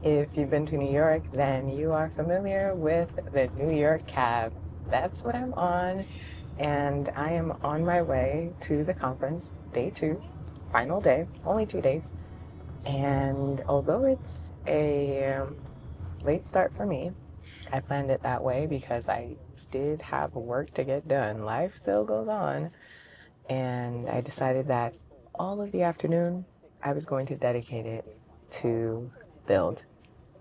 If you've been to New York, then you are familiar with the New York cab. That's what I'm on, and I am on my way to the conference, day 2, final day, only 2 days. And although it's a late start for me, I planned it that way because I did have work to get done. Life still goes on, and I decided that all of the afternoon I was going to dedicate it to BILD.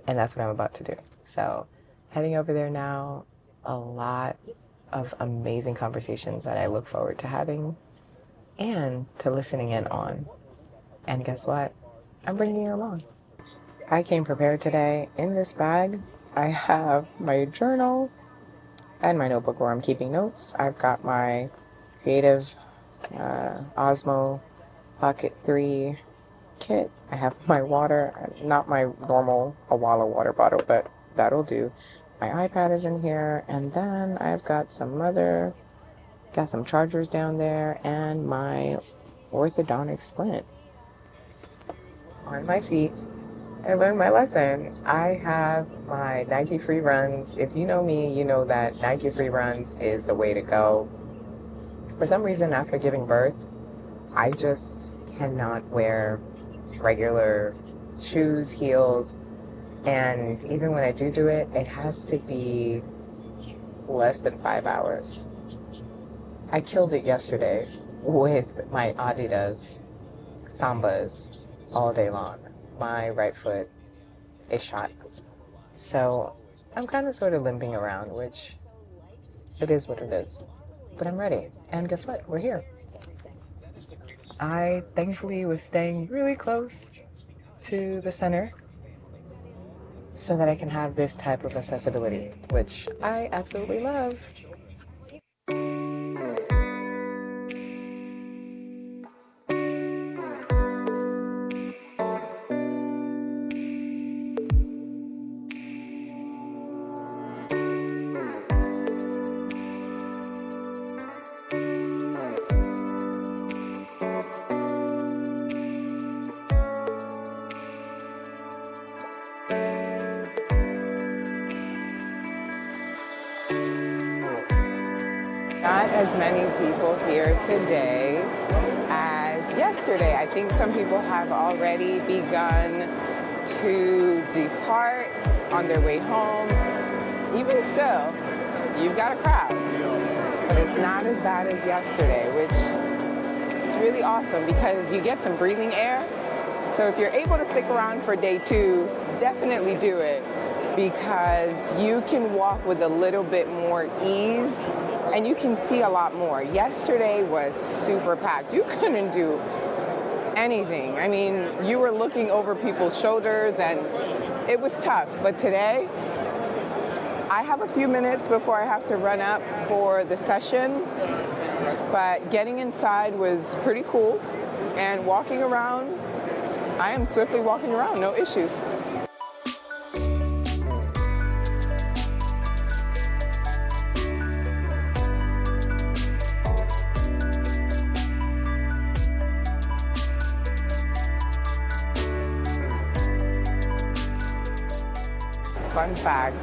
And that's what I'm about to do. So heading over there now, a lot of amazing conversations that I look forward to having and to listening in on. And guess what? I'm bringing you along. I came prepared today. In this bag, I have my journal and my notebook where I'm keeping notes. I've got my Creative Osmo Pocket 3 kit. I have my water, not my normal Awala water bottle, but that'll do. My iPad is in here, and then I've got some chargers down there, and my orthodontic splint. On my feet, I learned my lesson. I have my Nike Free Runs. If you know me, you know that Nike Free Runs is the way to go. For some reason, after giving birth, I just cannot wear regular shoes, heels, and even when I do it, it has to be less than 5 hours. I killed it yesterday with my Adidas Sambas all day long. My right foot is shot. So I'm kind of sort of limping around, which it is what it is. But I'm ready. And guess what? We're here. I thankfully was staying really close to the center so that I can have this type of accessibility, which I absolutely love. Not as many people here today as yesterday. I think some people have already begun to depart on their way home. Even still, you've got a crowd, but it's not as bad as yesterday, which is really awesome because you get some breathing air. So if you're able to stick around for day 2, definitely do it because you can walk with a little bit more ease and you can see a lot more. Yesterday was super packed. You couldn't do anything. I mean, you were looking over people's shoulders and it was tough. But today, I have a few minutes before I have to run up for the session. But getting inside was pretty cool. And walking around, I am swiftly walking around, no issues. Fun fact,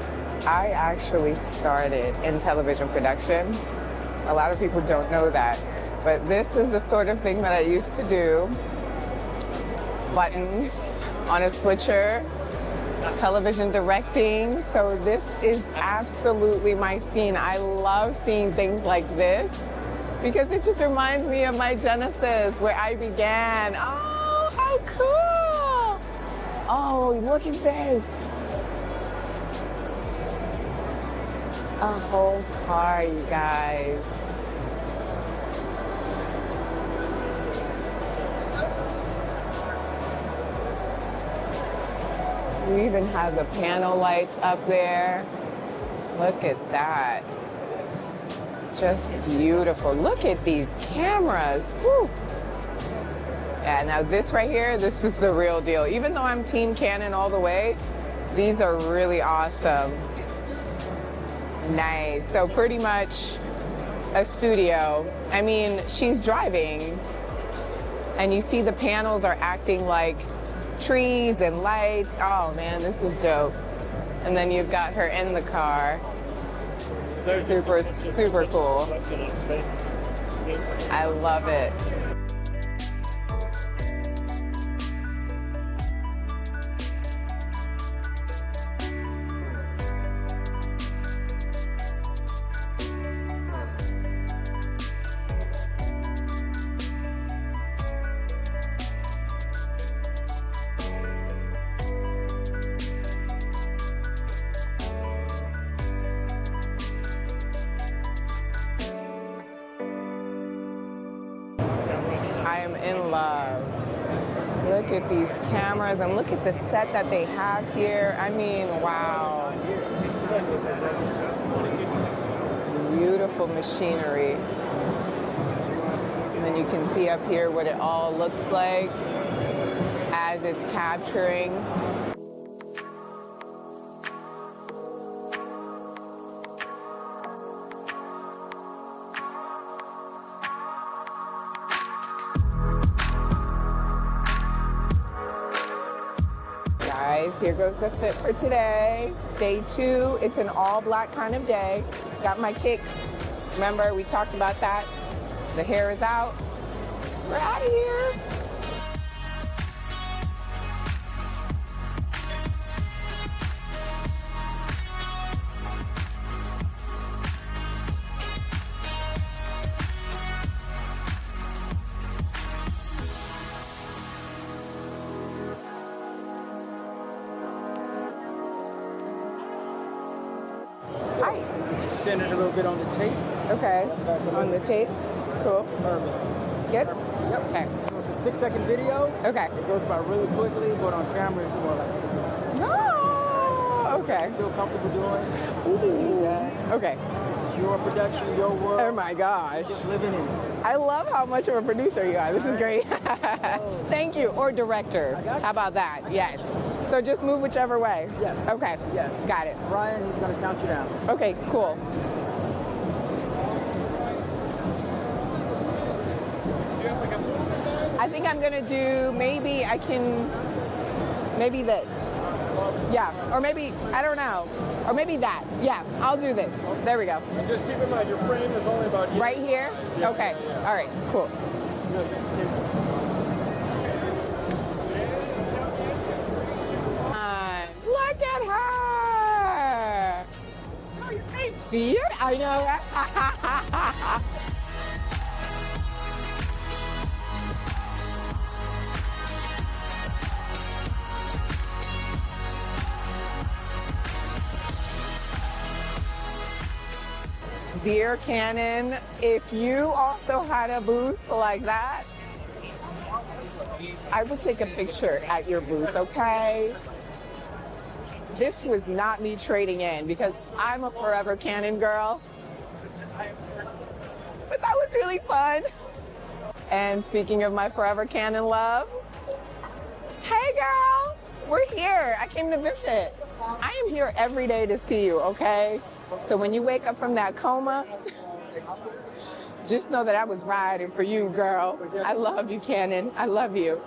I actually started in television production. A lot of people don't know that, but this is the sort of thing that I used to do. Buttons on a switcher, television directing. So this is absolutely my scene. I love seeing things like this because it just reminds me of my genesis where I began. Oh, how cool! Oh, look at this. A whole car, you guys. We even have the panel lights up there. Look at that. Just beautiful. Look at these cameras. Woo. Yeah, now this right here, this is the real deal. Even though I'm Team Canon all the way, these are really awesome. Nice. So pretty much a studio. I mean, she's driving and you see the panels are acting like trees and lights. Oh man, this is dope. And then you've got her in the car. Super, super cool. I love it. I am in love. Look at these cameras and look at the set that they have here. I mean, wow. Beautiful machinery. And then you can see up here what it all looks like as it's capturing. Guys, here goes the fit for today. Day 2, it's an all black kind of day. Got my kicks. Remember, we talked about that. The hair is out. We're out of here. Hi. Send it a little bit on the tape. Okay. On the tape. Cool. Perfect. Good? Yep. Okay. So it's a 6-second video. Okay. It goes by really quickly, but on camera it's more like this. Oh, okay. Feel comfortable doing that. Okay. This is your production, your world. Oh my gosh. Just living in it. I love how much of a producer you are. This is great. Thank you. Or director. How about that? Yes. So just move whichever way. Yes. Okay. Yes. Got it. Brian, he's going to count you down. Okay, cool. I think I'm gonna do, maybe this. Yeah, or maybe, I don't know. Or maybe that. Yeah, I'll do this. There we go. And just keep in mind, your frame is only about Right here? Yeah. Okay, all right, cool. Just Look at her! oh, your face. Beautiful, I know that. Dear Canon, if you also had a booth like that, I would take a picture at your booth, okay? This was not me trading in because I'm a forever Canon girl. But that was really fun. And speaking of my forever Canon love, hey girl, we're here. I came to visit. I am here every day to see you, okay? So when you wake up from that coma, just know that I was riding for you, girl. I love you, Canon. I love you.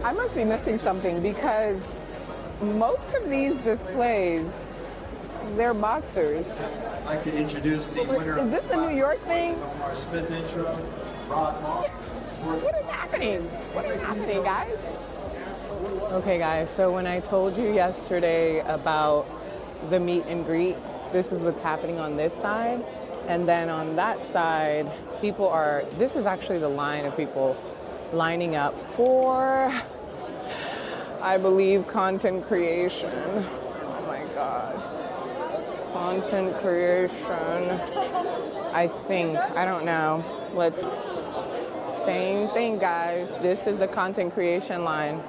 I must be missing something because most of these displays, they're boxers. I'd like to introduce the winner Is this the New York thing? of our Smith intro, Rod Moss. What is happening? What is happening, guys? Okay, guys, so when I told you yesterday about the meet and greet, this is what's happening on this side. And then on that side, this is actually the line of people lining up for, I believe, content creation. Oh my God. Content creation. I think, I don't know. Same thing, guys. This is the content creation line.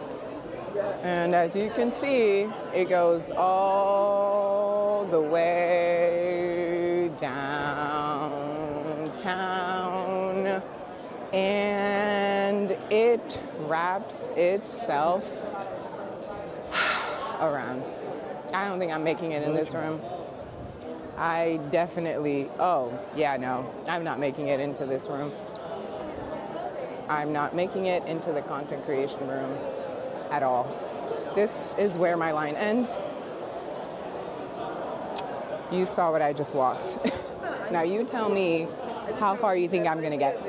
And as you can see, it goes all the way downtown. And it wraps itself around. I don't think I'm making it in this room. I'm not making it into this room. I'm not making it into the content creation room at all. This is where my line ends. You saw what I just walked. Now you tell me how far you think I'm gonna get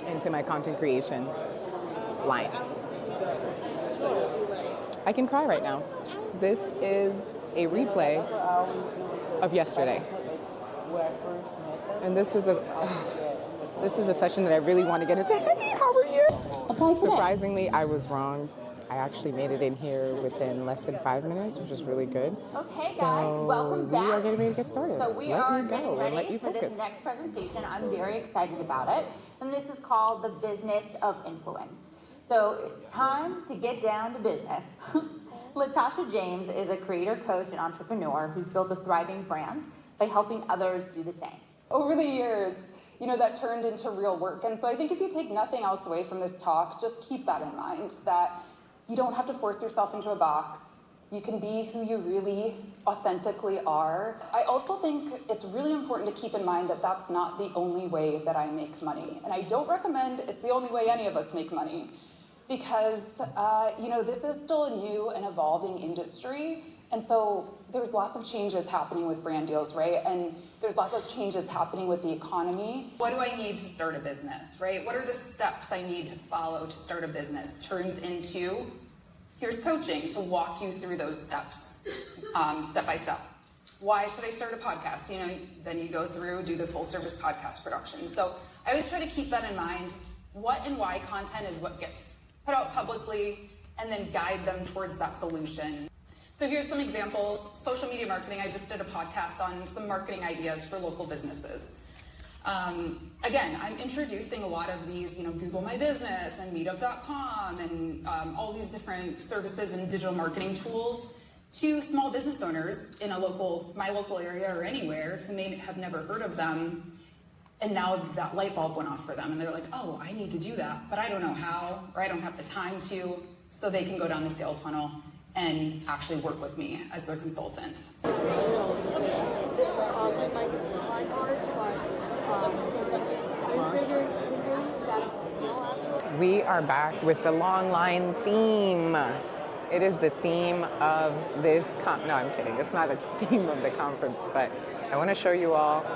into my content creation line. I can cry right now. This is a replay of yesterday. And this is a session that I really want to get into. Hey, how are you? Surprisingly, I was wrong. I actually made it in here within less than 5 minutes, which is really good. Okay, guys, welcome back. We are getting ready to get started. So we are getting ready for this next presentation. I'm very excited about it. And this is called The Business of Influence. So it's time to get down to business. Latasha James is a creator, coach, and entrepreneur who's built a thriving brand by helping others do the same. Over the years, that turned into real work. And so I think if you take nothing else away from this talk, just keep that in mind, that you don't have to force yourself into a box. You can be who you really authentically are. I also think it's really important to keep in mind that that's not the only way that I make money. And I don't recommend it's the only way any of us make money, because this is still a new and evolving industry. And so there's lots of changes happening with brand deals, right? And there's lots of changes happening with the economy. What do I need to start a business, right? What are the steps I need to follow to start a business? Turns into, here's coaching to walk you through those steps, step by step. Why should I start a podcast? Then you go through, do the full service podcast production. So I always try to keep that in mind. What and why content is what gets put out publicly, and then guide them towards that solution. So here's some examples. Social media marketing. I just did a podcast on some marketing ideas for local businesses. Again, I'm introducing a lot of these, Google My Business and Meetup.com and all these different services and digital marketing tools to small business owners in my local area or anywhere who may have never heard of them. And now that light bulb went off for them and they're like, oh, I need to do that, but I don't know how, or I don't have the time to, so they can go down the sales funnel and actually work with me as their consultant. We are back with the long line theme. It is the theme of this no, I'm kidding. It's not a theme of the conference, but I want to show you all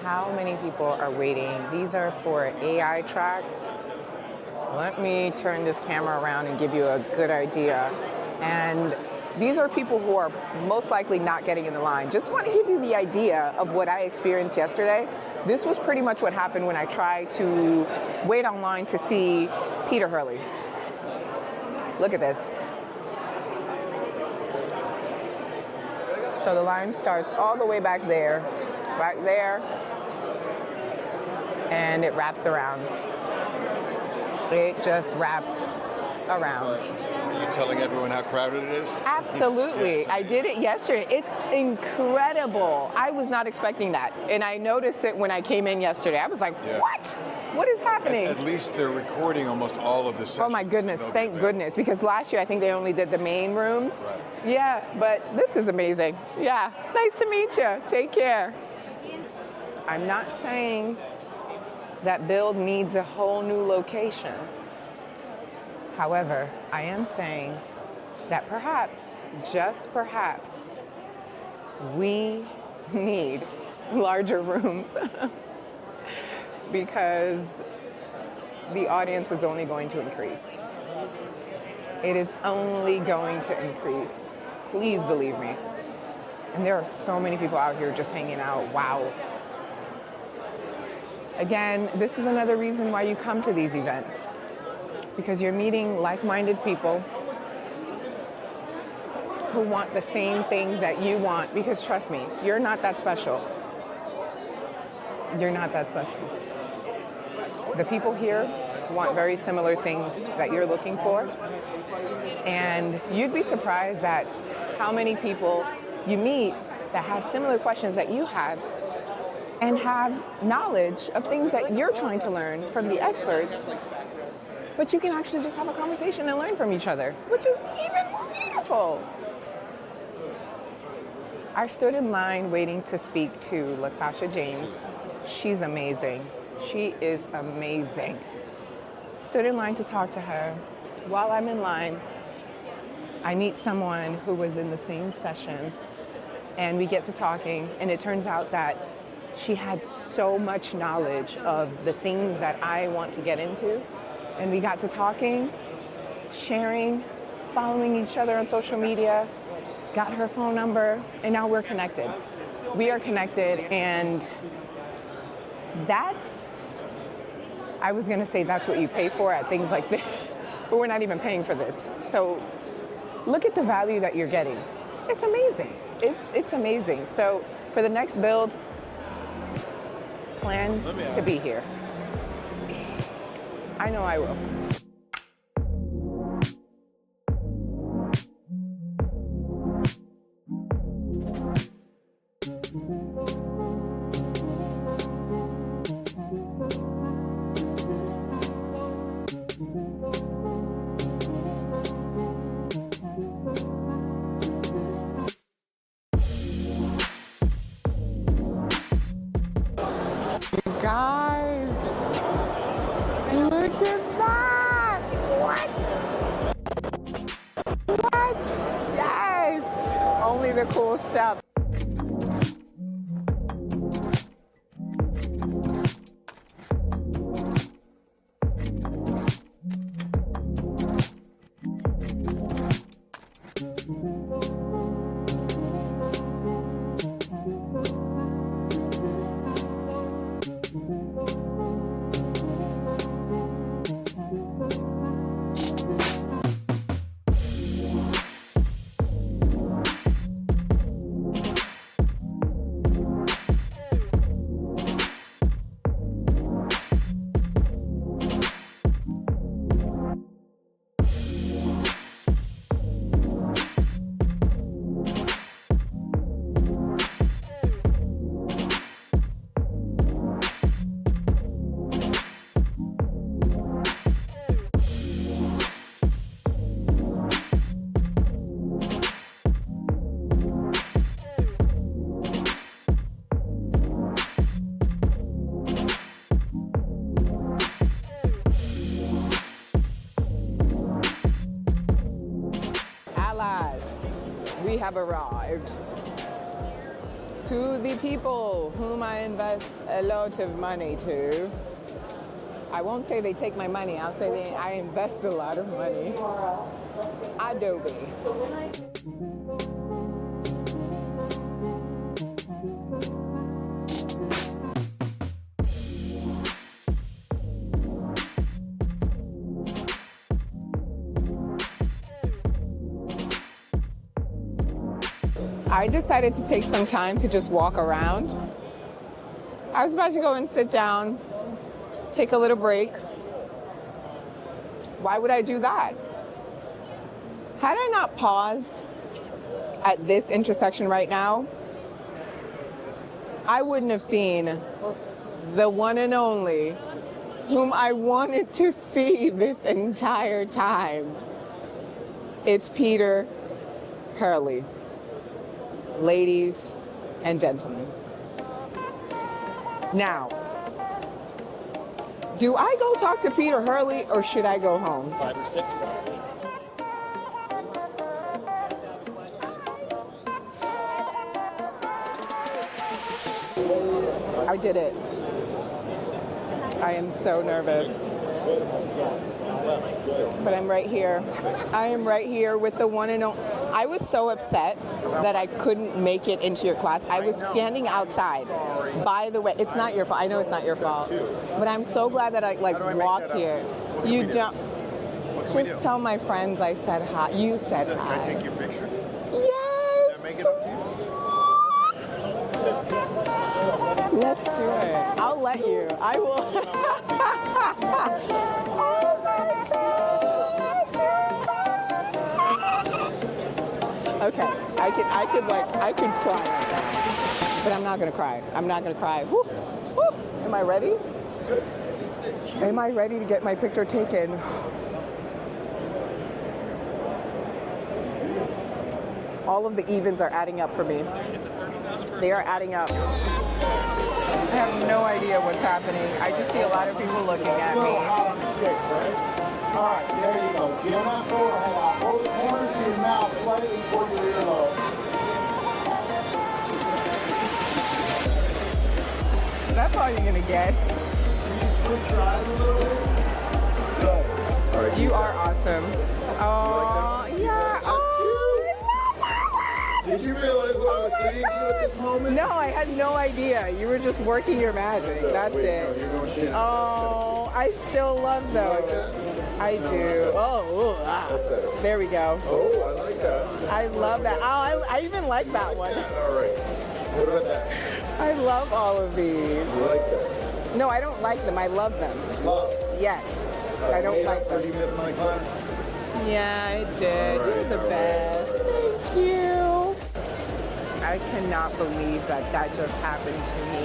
how many people are waiting. These are for AI tracks. Let me turn this camera around and give you a good idea. And these are people who are most likely not getting in the line. Just want to give you the idea of what I experienced yesterday. This was pretty much what happened when I tried to wait online to see Peter Hurley. Look at this. So the line starts all the way back there, right there, and it wraps around. It just wraps around. Are you telling everyone how crowded it is? Absolutely. I did it yesterday. It's incredible. I was not expecting that. And I noticed it when I came in yesterday. I was like, what? What is happening? At least they're recording almost all of the sessions. Oh my goodness, thank goodness. Because last year I think they only did the main rooms. Right. Yeah, but this is amazing. Yeah, nice to meet you. Take care. I'm not saying that BILD needs a whole new location. However, I am saying that perhaps, just perhaps, we need larger rooms because the audience is only going to increase. It is only going to increase. Please believe me. And there are so many people out here just hanging out. Wow. Again, this is another reason why you come to these events, because you're meeting like-minded people who want the same things that you want, because trust me, you're not that special. You're not that special. The people here want very similar things that you're looking for, and you'd be surprised at how many people you meet that have similar questions that you have and have knowledge of things that you're trying to learn from the experts, but you can actually just have a conversation and learn from each other, which is even more beautiful. I stood in line waiting to speak to Latasha James. She's amazing. She is amazing. Stood in line to talk to her. While I'm in line, I meet someone who was in the same session, and we get to talking, and it turns out that she had so much knowledge of the things that I want to get into, and we got to talking, sharing, following each other on social media, got her phone number, and now we're connected. We are connected, and I was gonna say that's what you pay for at things like this, but we're not even paying for this. So look at the value that you're getting. It's amazing. It's amazing. So for the next build, plan to be here. I know I will. Guys, look at that! What? What? Yes! Only the cool stuff. We have arrived. To the people whom I invest a lot of money to. I won't say they take my money, I'll say I invest a lot of money. Adobe. I decided to take some time to just walk around. I was about to go and sit down, take a little break. Why would I do that? Had I not paused at this intersection right now, I wouldn't have seen the one and only whom I wanted to see this entire time. It's Peter Hurley. Ladies and gentlemen. Now, do I go talk to Peter Hurley or should I go home? 5 or 6 probably. I did it. I am so nervous. But I'm right here. I am right here with the one and only. I was so upset that I couldn't make it into your class. I was standing outside. By the way, it's not your fault. I know it's not your fault. But I'm so glad that I walked here. You don't. Just tell my friends I said hi. You said hi. Can I take your picture? Yes. Can I make it up to you? Let's do it. I'll let you. I will. Oh my gosh. Okay. I could cry right now. But I'm not gonna cry. I'm not gonna cry. Woo. Woo. Am I ready? Am I ready to get my picture taken? All of the evens are adding up for me. They are adding up. I have no idea what's happening. I just see a lot of people looking at me. All right, there you go. Jam out forward, head out. Hold the corners of your mouth slightly toward your earlobe. That's all you're gonna get. Switch your eyes a little bit. Good. All right. You are awesome. Oh, yeah. Oh, Did you realize what I was saying to you at this moment? no, I had no idea. You were just working your magic. That's it. Oh, I still love those. I do. Oh, there we go. Oh, I like that. I love that. Oh, I even like that one. All right. What about that? I love all of these. You like that? No, I don't like them. I love them. Love. Yes. I don't like Did you them. miss my class? Yeah, I did. You're the best. Thank you. I cannot believe that just happened to me.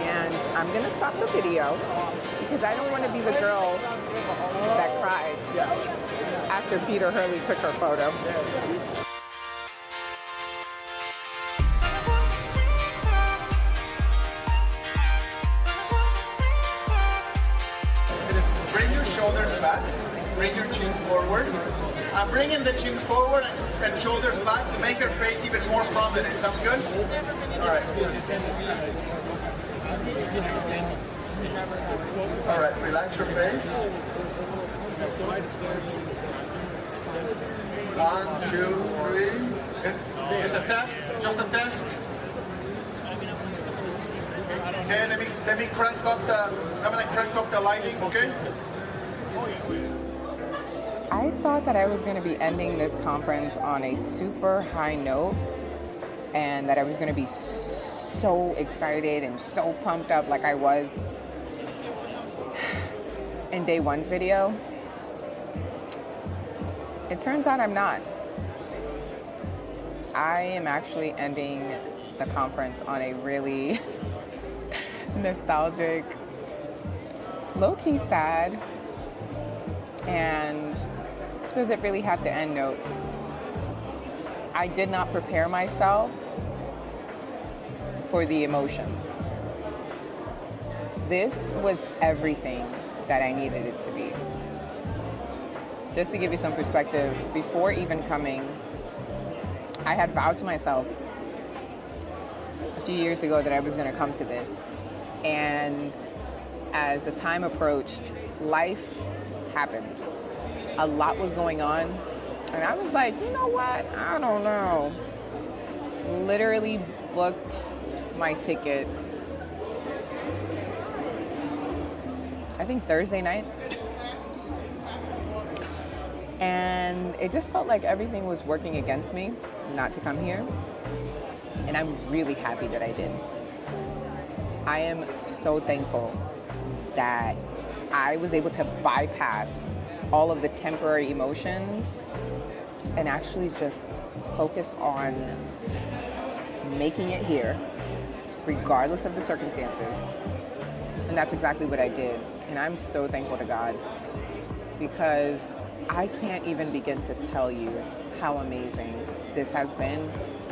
And I'm going to stop the video because I don't want to be the girl that cried after Peter Hurley took her photo. Bring your shoulders back. Bring your chin forward. I'm bringing the chin forward and shoulders back to make your face even more prominent. Sounds good? All right. All right, relax your face. 1, 2, 3. It's a test, just a test. Okay, let me crank up I'm gonna crank up the lighting, okay? I thought that I was going to be ending this conference on a super high note and that I was going to be so excited and so pumped up like I was in day one's video. It turns out I'm not. I am actually ending the conference on a really nostalgic, low-key sad, and does it really have to end note. I did not prepare myself for the emotions. This was everything that I needed it to be. Just to give you some perspective, before even coming, I had vowed to myself a few years ago that I was going to come to this. And as the time approached, life happened. A lot was going on. And I was like, you know what? I don't know. Literally booked my ticket, I think Thursday night. And it just felt like everything was working against me not to come here. And I'm really happy that I did. I am so thankful that I was able to bypass all of the temporary emotions and actually just focus on making it here, regardless of the circumstances. And that's exactly what I did. And I'm so thankful to God, because I can't even begin to tell you how amazing this has been,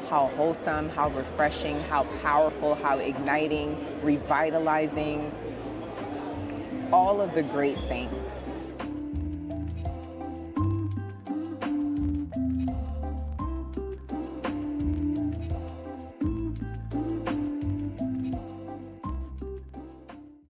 how wholesome, how refreshing, how powerful, how igniting, revitalizing, all of the great things.